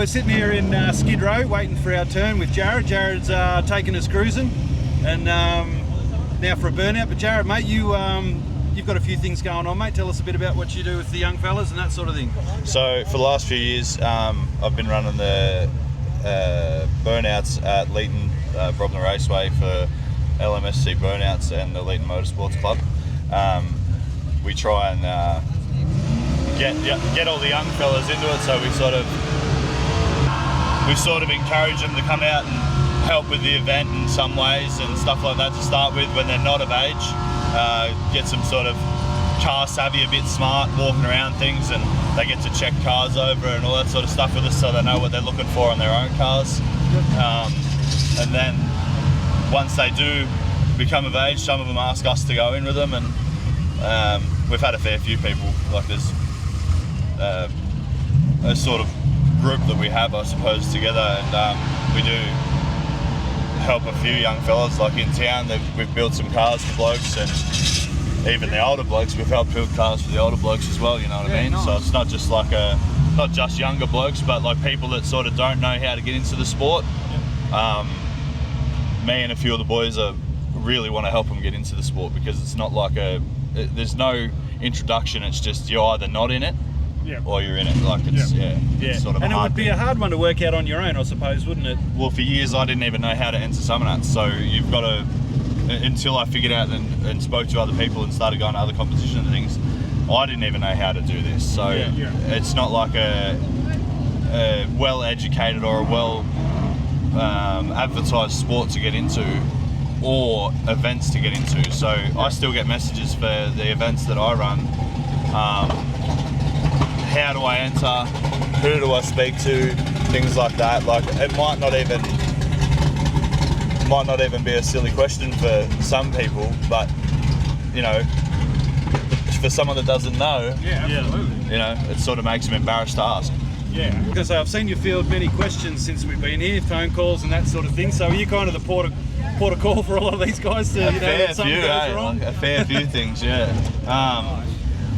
sitting here in Skid Row waiting for our turn with Jarrod. Jarrod's taking us cruising, and now for a burnout. But Jarrod, mate, you've got a few things going on, mate. Tell us a bit about what you do with the young fellas and that sort of thing. So for the last few years, I've been running the Burnouts at Leeton Brobner Raceway for LMSC Burnouts and the Leeton Motorsports Club. We try and get all the young fellas into it, so we sort of encourage them to come out and help with the event in some ways and stuff like that to start with when they're not of age. Get some sort of car savvy, a bit smart, walking around things, and they get to check cars over and all that sort of stuff with us, so they know what they're looking for on their own cars. And then once they do become of age, some of them ask us to go in with them, and we've had a fair few people. Like there's a sort of group that we have, I suppose, together, and we do help a few young fellas. Like in town, we've built some cars for blokes, and even the older blokes, we've helped build cars for the older blokes as well, you know what I mean? Nice. So it's not just like not just younger blokes, but like people that sort of don't know how to get into the sport. Me and a few of the boys really want to help them get into the sport, because it's not like there's no introduction, it's just you're either not in it or you're in it. Like it's it's sort of and a it hard would be thing. a hard one to work out on your own, I suppose, wouldn't it? Well, for years I didn't even know how to enter Summernats, so you've got to, until I figured out and spoke to other people and started going to other competitions and things, I didn't even know how to do this. So it's not like a well-educated or a well advertised sport to get into, or events to get into. So I still get messages for the events that I run. How do I enter? Who do I speak to? Things like that. Like it might not even be a silly question for some people, but you know, for someone that doesn't know, you know, it sort of makes them embarrassed to ask. Yeah, because I've seen you field many questions since we've been here, phone calls and that sort of thing. So are you kind of the port of call for a lot of these guys to, you know, when something goes wrong? Like a fair few things,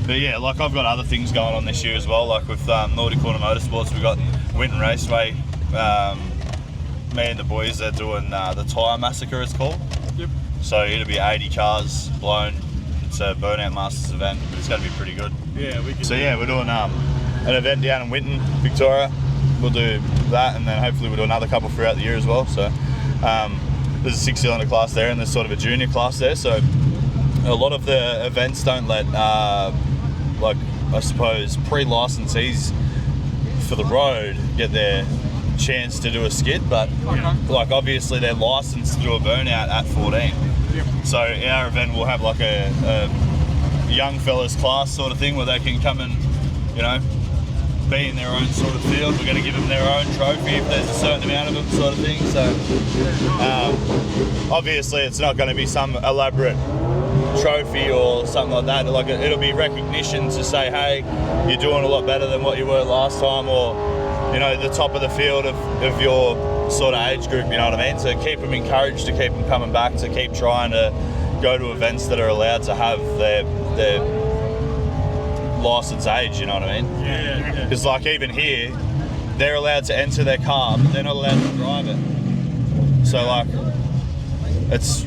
but yeah, like I've got other things going on this year as well. Like with Corner Motorsports, we've got Winton Raceway. Me and the boys are doing the tyre massacre, it's called. Yep. So it'll be 80 cars blown. It's a Burnout Masters event, but it's going to be pretty good. Yeah, we can. So yeah, we're doing an event down in Winton, Victoria. We'll do that, and then hopefully we'll do another couple throughout the year as well. So there's a 6-cylinder class there, and there's sort of a junior class there. So a lot of the events don't let, like I suppose, pre-licensees for the road get their chance to do a skid, but like obviously they're licensed to do a burnout at 14. So our event will have like a young fellas class sort of thing where they can come and, you know, be in their own sort of field. We're going to give them their own trophy if there's a certain amount of them, sort of thing. So obviously it's not going to be some elaborate trophy or something like that. Like it'll be recognition to say, hey, you're doing a lot better than what you were last time, or you know, the top of the field of your sort of age group, you know what I mean? So keep them encouraged, to keep them coming back, to keep trying to go to events that are allowed to have their license age, you know what I mean? Yeah. Because like even here, they're allowed to enter their car, but they're not allowed to drive it. So like, it's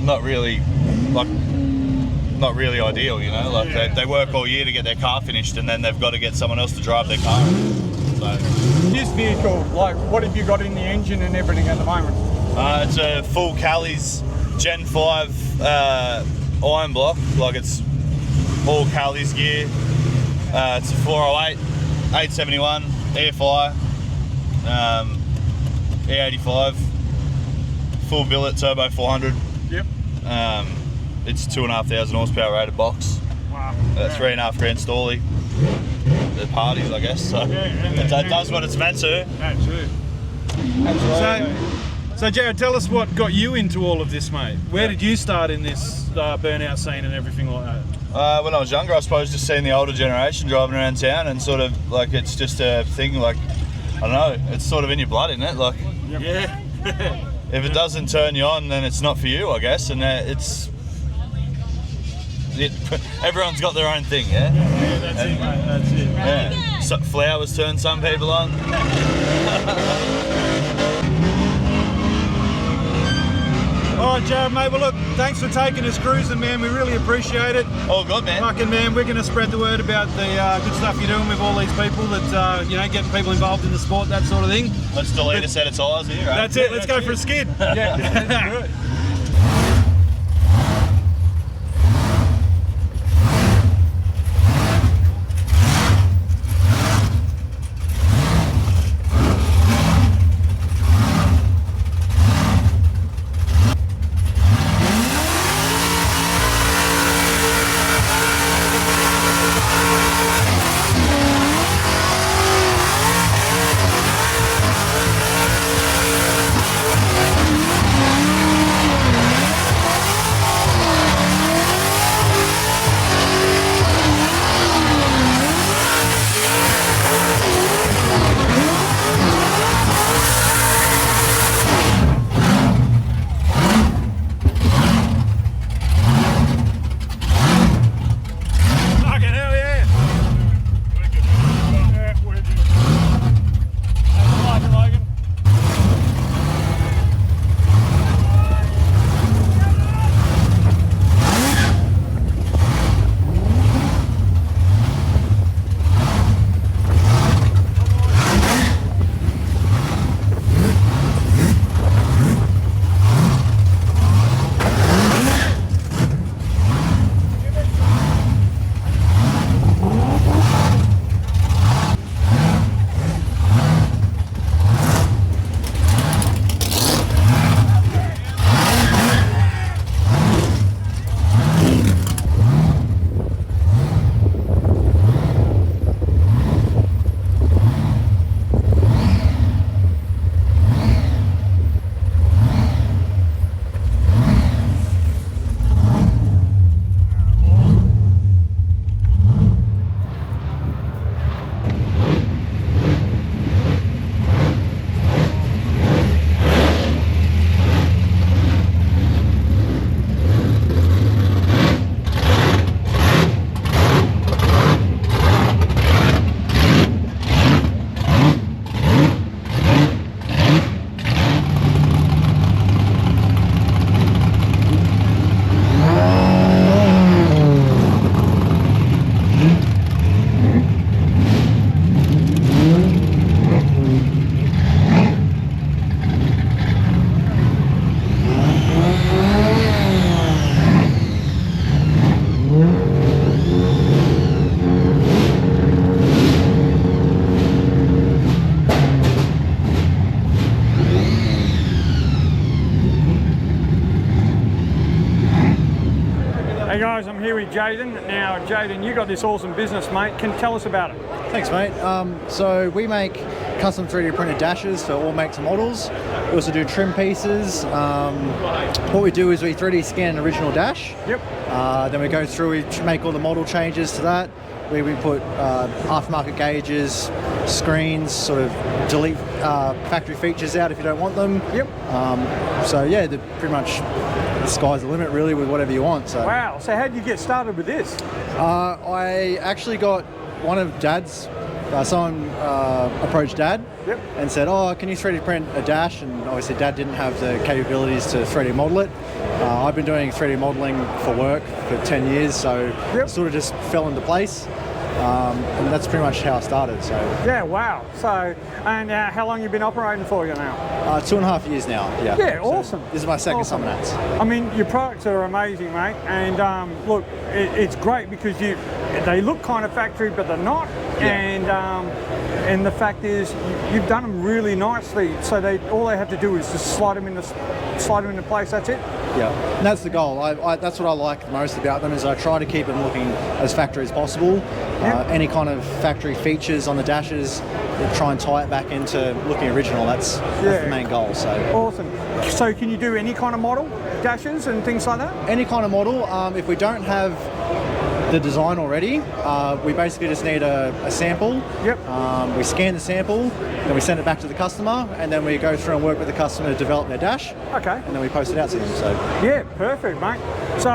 not really ideal, you know? Like they work all year to get their car finished, and then they've got to get someone else to drive their car. So this vehicle, like, what have you got in the engine and everything at the moment? It's a full Callie's Gen 5 iron block. Like it's all Callie's gear. It's a 408, 871, EFI, E85, full billet turbo 400. Yep. It's 2,500 horsepower rated box. Wow. 3.5 grand stallie. The parties, I guess. So it does what it's meant to. Absolutely. So Jarrod, tell us what got you into all of this, mate. Where did you start in this burnout scene and everything like that? When I was younger, I suppose just seeing the older generation driving around town, and sort of like it's just a thing. Like I don't know, it's sort of in your blood, isn't it? Like yeah. If it doesn't turn you on, then it's not for you, I guess. And everyone's got their own thing, yeah? Yeah, that's it, mate, that's it. Yeah. flowers turn some people on. All right, Jarrod, mate. Well, look, thanks for taking us cruising, man. We really appreciate it. All good, man. Fucking man, we're going to spread the word about the good stuff you're doing with all these people that, you know, getting people involved in the sport, that sort of thing. Let's delete a set of tyres here, right? That's it. Let's go for a skid. Yeah. Hey guys, I'm here with Jayden. Now Jayden, you got this awesome business, mate. Can you tell us about it? Thanks, mate. So we make custom 3D printed dashes for all makes and models. We also do trim pieces. What we do is we 3D scan an original dash. Yep. Then we go through, we make all the model changes to that. We put aftermarket gauges, screens, sort of delete factory features out if you don't want them. Yep. So yeah, pretty much the sky's the limit really with whatever you want. So. Wow. So how did you get started with this? I actually got one of Dad's. Someone approached Dad and said, "Oh, can you 3D print a dash?" And obviously Dad didn't have the capabilities to 3D model it. I've been doing 3D modeling for work for 10 years, so it sort of just fell into place. And that's pretty much how I started. So yeah, wow. So, and how long you been operating for you now? 2.5 years now. Yeah. Yeah, So awesome. This is my second Awesome. Summernats. I mean, your products are amazing, mate. And look, it's great because they look kind of factory, but they're not. Yeah. And the fact is, you've done them really nicely. So all they have to do is just slide them into place. That's it. Yeah, and that's the goal. That's what I like the most about them is I try to keep them looking as factory as possible. Any kind of factory features on the dashes, try and tie it back into looking original. That's the main goal. So awesome. So can you do any kind of model, dashes and things like that? any kind of model. If we don't have the design already. We basically just need a sample. Yep. We scan the sample, then we send it back to the customer, and then we go through and work with the customer to develop their dash. Okay. And then we post it out to them. So Yeah, perfect, mate. So,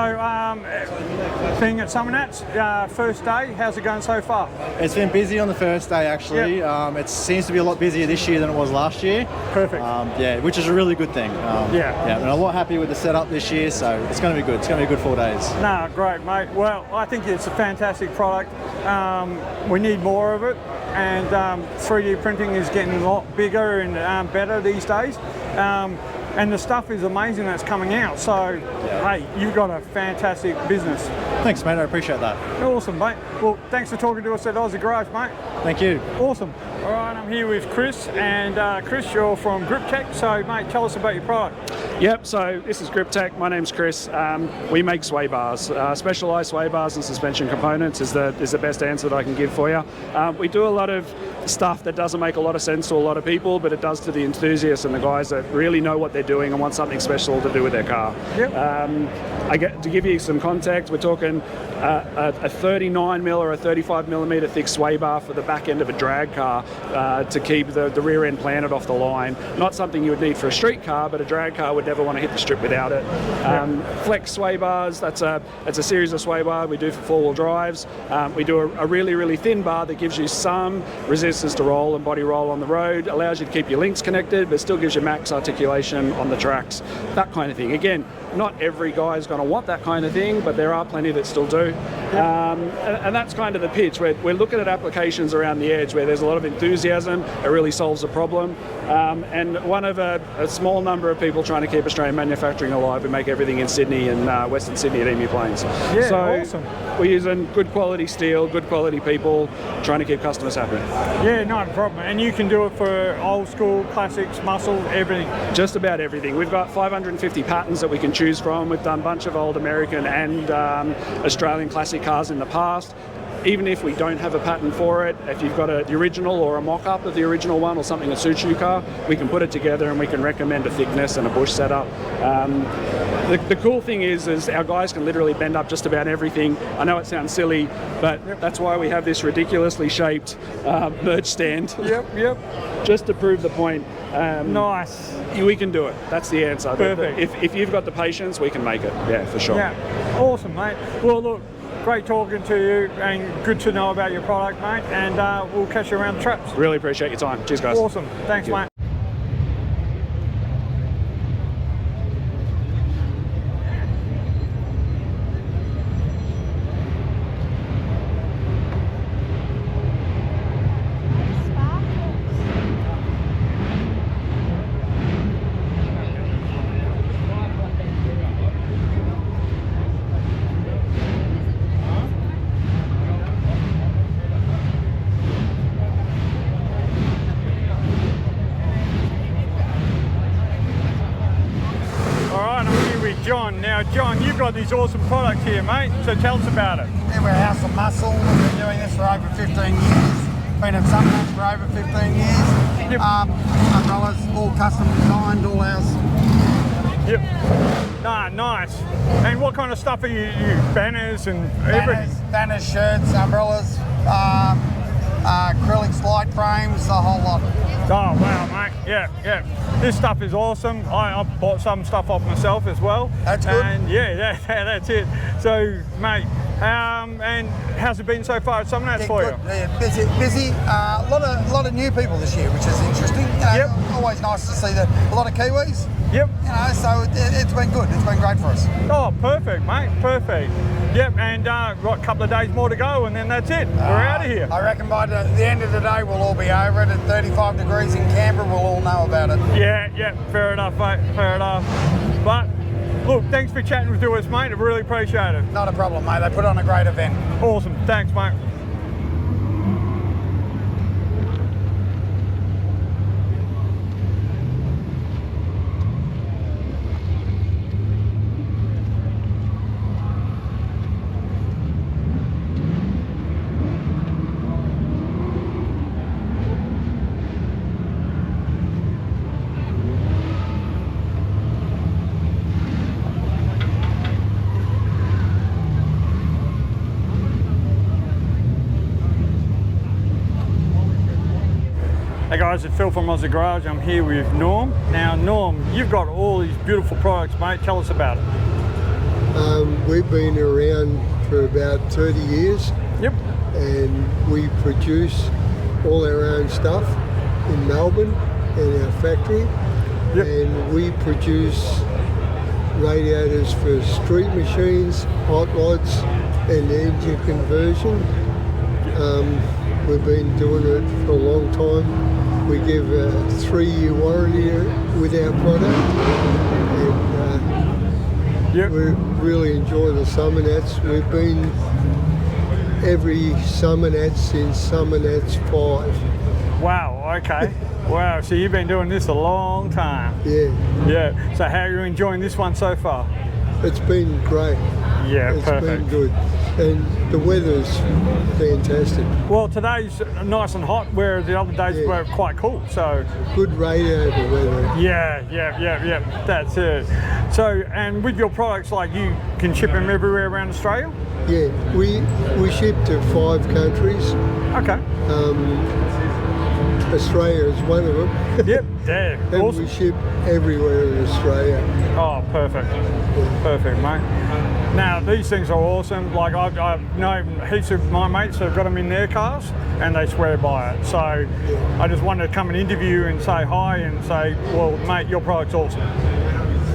being at Summernats, first day, how's it going so far? it's been busy on the first day actually. Yep. It seems to be a lot busier this year than it was last year. Perfect. Yeah, which is a really good thing. Yeah. And I'm a lot happy with the setup this year, so it's going to be good. It's going to be a good 4 days. No, great, mate. Well, I think it's a fantastic product. We need more of it, and 3D printing is getting a lot bigger and better these days. And the stuff is amazing that's coming out. So, hey, you've got a fantastic business. Thanks, mate. I appreciate that. Awesome, mate. Well, thanks for talking to us at Aussie Garage, mate. Thank you. Awesome. All right, I'm here with Chris, and Chris, you're from Griptech. So, mate, tell us about your product. Yep, so this is Griptech. My name's Chris. We make sway bars. Specialised sway bars and suspension components is the best answer that I can give for you. We do a lot of stuff that doesn't make a lot of sense to a lot of people, but it does to the enthusiasts and the guys that really know what they're doing and want something special to do with their car. Yep. To give you some context, we're talking a 39mm or a 35mm thick sway bar for the back end of a drag car to keep the rear end planted off the line. Not something you would need for a street car, but a drag car would never want to hit the strip without it. Flex sway bars, that's a series of sway bar we do for four-wheel drives. We do a really, really thin bar that gives you some resistance to roll and body roll on the road, allows you to keep your links connected, but still gives you max articulation on the tracks, that kind of thing. Again, not every guy is going to want that kind of thing, but there are plenty that still do. And that's kind of the pitch. We're looking at applications around the edge where there's a lot of enthusiasm, it really solves a problem. And one of a small number of people trying to keep Australian manufacturing alive. We make everything in Sydney and Western Sydney at Emu Plains. Yeah, so awesome. We're using good quality steel, good quality people, trying to keep customers happy. Yeah, not a problem. And you can do it for old school, classics, muscle, everything. Just about everything. We've got 550 patterns that we can choose from. We've done a bunch of old American and Australian classic cars in the past. Even if we don't have a patent for it, if you've got the original or a mock-up of the original one or something that suits your car, we can put it together and we can recommend a thickness and a bush setup. The cool thing is our guys can literally bend up just about everything. I know it sounds silly, but that's why we have this ridiculously shaped merge stand. Yep. Just to prove the point. Nice. We can do it. That's the answer. Perfect. If you've got the patience, we can make it. Yeah, for sure. Yeah, awesome, mate. Well, look, great talking to you and good to know about your product, mate. And we'll catch you around the traps. Really appreciate your time. Cheers, guys. Awesome. Thanks, mate. John. Now, John, you've got these awesome products here, mate, so tell us about it. Yeah, we're House of Muscle. We've been doing this for over 15 years. Been at Summernats for over 15 years. Yep. Umbrellas, all custom designed, all ours. Yep. Nah, nice. And what kind of stuff are you banners and everything? Banners, shirts, umbrellas, acrylic slide frames, the whole lot. Oh, wow, mate. Yeah. This stuff is awesome. I bought some stuff off myself as well. That's good. And yeah, that's it. So, mate, and how's it been so far at Summernats for you? Yeah, busy. A lot of new people this year, which is interesting. Always nice to see a lot of Kiwis. Yep. So it's been good. It's been great for us. Oh, perfect, mate. Perfect. Yep, and got a couple of days more to go, and then that's it. We're out of here. I reckon by the end of the day, we'll all be over it. At 35 degrees in Canberra, we'll all know about it. Yeah, fair enough, mate. Fair enough. But look, thanks for chatting with us, mate. I really appreciate it. Not a problem, mate. They put on a great event. Awesome. Thanks, mate. guys, it's Phil from Aussie Garage. I'm here with Norm. Now Norm, you've got all these beautiful products, mate. Tell us about it. We've been around for about 30 years. Yep. And we produce all our own stuff in Melbourne in our factory. Yep. And we produce radiators for street machines, hot rods and engine conversion. We've been doing it for a long time. We give a 3-year warranty with our product, and Yep. we really enjoy the Summernats. We've been every Summernats since Summernats 5. Wow, okay. Wow, so you've been doing this a long time. Yeah, Yeah. So how are you enjoying this one so far? it's been great. Yeah, It's perfect. been good. And the weather's fantastic. Well, today's nice and hot, where the other days Yeah. were quite cool. So Good radiator weather. yeah, that's it. So, and with your products, like, you can ship them everywhere around Australia? Yeah, we ship to 5 countries. Okay. Australia is one of them. Yep. Yeah. And Awesome. we ship everywhere in Australia. Oh, perfect. Perfect, mate. Now, these things are awesome. Like, I've known heaps of my mates that have got them in their cars and they swear by it. So I just wanted to come and interview and say hi and say, well, mate, your product's awesome.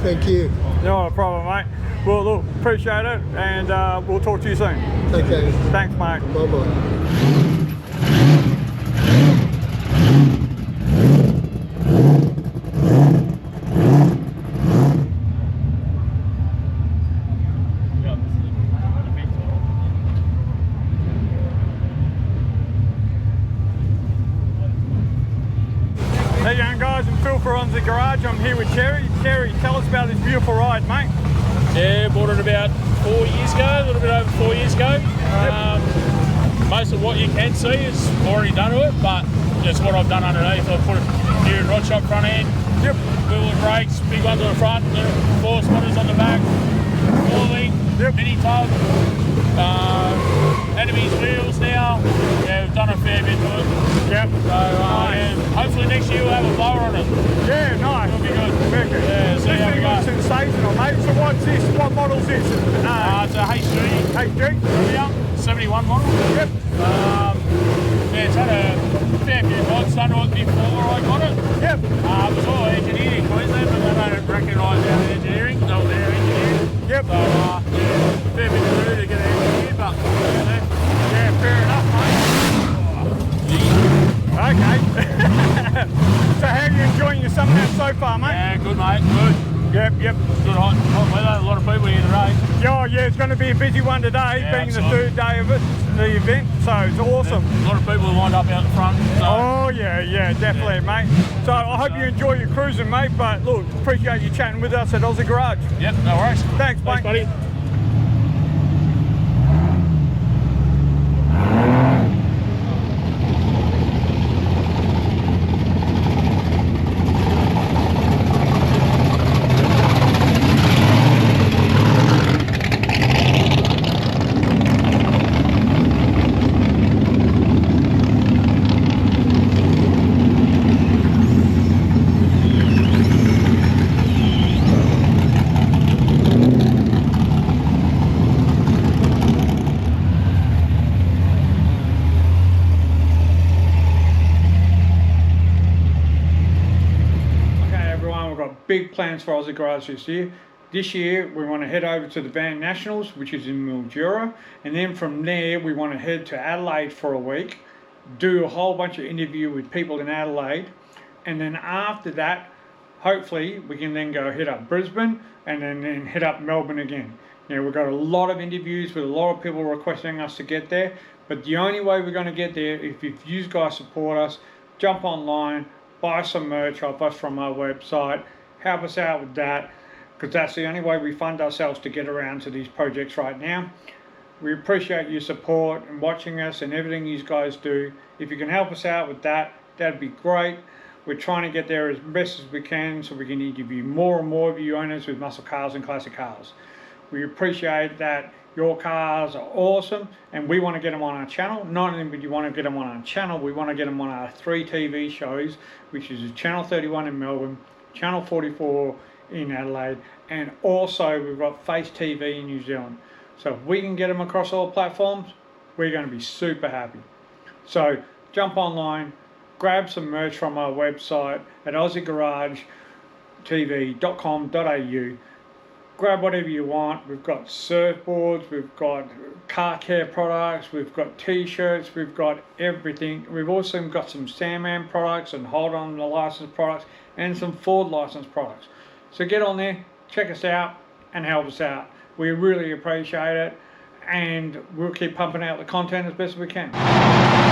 Thank you. Not a problem, mate. Well, look, appreciate it, and we'll talk to you soon. Okay, Thanks, mate. bye-bye. Hey, young guys, I'm Phil from Aussie Garage. I'm here with Terry. Terry, tell us about this beautiful ride, mate. Yeah, bought it about 4 years ago, a little bit over 4 years ago. Most of what you can see is already done to it, but just what I've done underneath. I've put a new rod shop front end, wheel and brakes, big ones on the front, 4 spotters on the back, 4-link, mini tub, enemies wheels now. Yeah, we've done a fair bit to it. Yep. So yeah, hopefully next year we'll have a blower on it. Yeah, nice. It'll be good. Perfect. Yeah, see This how we thing go. looks sensational, mate. So what's this? What model's this? It's a HD? 71 model. Yep. Yeah, it's had a fair few mods done to it before I got it. Yep. It was all engineered in Queensland, but they don't recognise our engineering. They were their engineering. Yep. So, yeah, fair bit to do to get it engineered, but Yeah, fair enough, mate. Okay. So how are you enjoying your Summernats so far, mate? yeah, good mate, good. Yep. Good hot weather, a lot of people here today. Oh, yeah, it's going to be a busy one today, Yeah, being the absolutely. 3rd day of it, the event, so it's awesome. A lot of people lined up out the front. So. Oh, yeah, definitely, mate. So I hope you enjoy your cruising, mate, but look, appreciate you chatting with us at Aussie Garage. Yep, no worries. Thanks, mate. Thanks, buddy. Big plans for Aussie Garage this year. This year we want to head over to the Van Nationals, which is in Mildura, and then from there we want to head to Adelaide for a week, do a whole bunch of interview with people in Adelaide, and then after that hopefully we can then go hit up Brisbane and then hit up Melbourne again. Now we've got a lot of interviews with a lot of people requesting us to get there, but the only way we're going to get there is if you guys support us, jump online, buy some merch off us from our website, help us out with that, because that's the only way we fund ourselves to get around to these projects right now. We appreciate your support and watching us and everything you guys do. If you can help us out with that, that'd be great. We're trying to get there as best as we can so we can interview more and more of you owners with muscle cars and classic cars. We appreciate that Your cars are awesome, and we want to get them on our channel. Not only do you want to get them on our channel, we want to get them on our 3 TV shows, which is Channel 31 in Melbourne, Channel 44 in Adelaide, and also we've got Face TV in New Zealand. So if we can get them across all platforms, we're going to be super happy. So jump online, grab some merch from our website at AussieGarageTV.com.au. Grab whatever you want. We've got surfboards, we've got car care products, we've got t-shirts, we've got everything. We've also got some Sandman products and Hold On the License products and some Ford license products. So get on there, check us out and help us out. We really appreciate it, and we'll keep pumping out the content as best we can.